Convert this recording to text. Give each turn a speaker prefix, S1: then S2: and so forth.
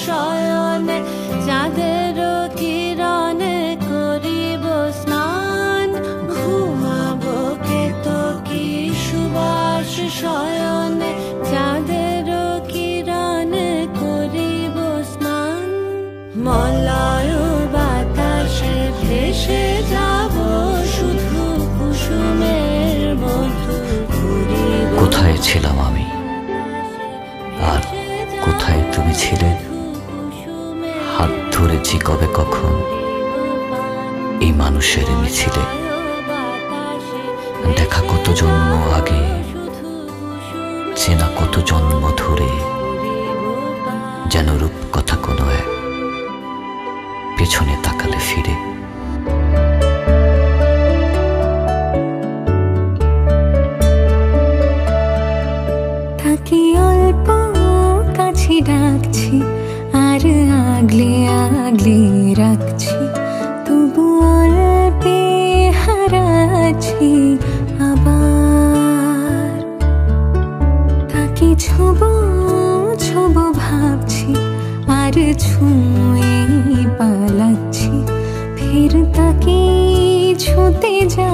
S1: শয়নে চাঁদের কিরণে করিব স্নান। ঘুমাবো কেতকী সুবাস শয়নে চাঁদের কিরণে করিব স্নান। মলয় বাতাসে ভেসে যাব শুধু কুসুমের মধু ঘুরিব।
S2: কোথায় ছিলাম আমি আর কোথায় তুমি ছিলে? হাত ধরেছি কবে কখন এই মানুষের মিছিলে। দেখা কত জন্ম আগে, চেনা কত জন্ম ধরে, যেন রূপ কথা কোনো এক পেছনে তাকালে ফিরে।
S3: থাকি অল্প কাছে ডাকছি আর আগলে আগলে রাখছি, তবু অল্পে হারাচ্ছি আবার। তাকে ছোব ছোব ভাবছি আর ছুঁয়ে পালাচ্ছি, ফের তাকে ছুতে যা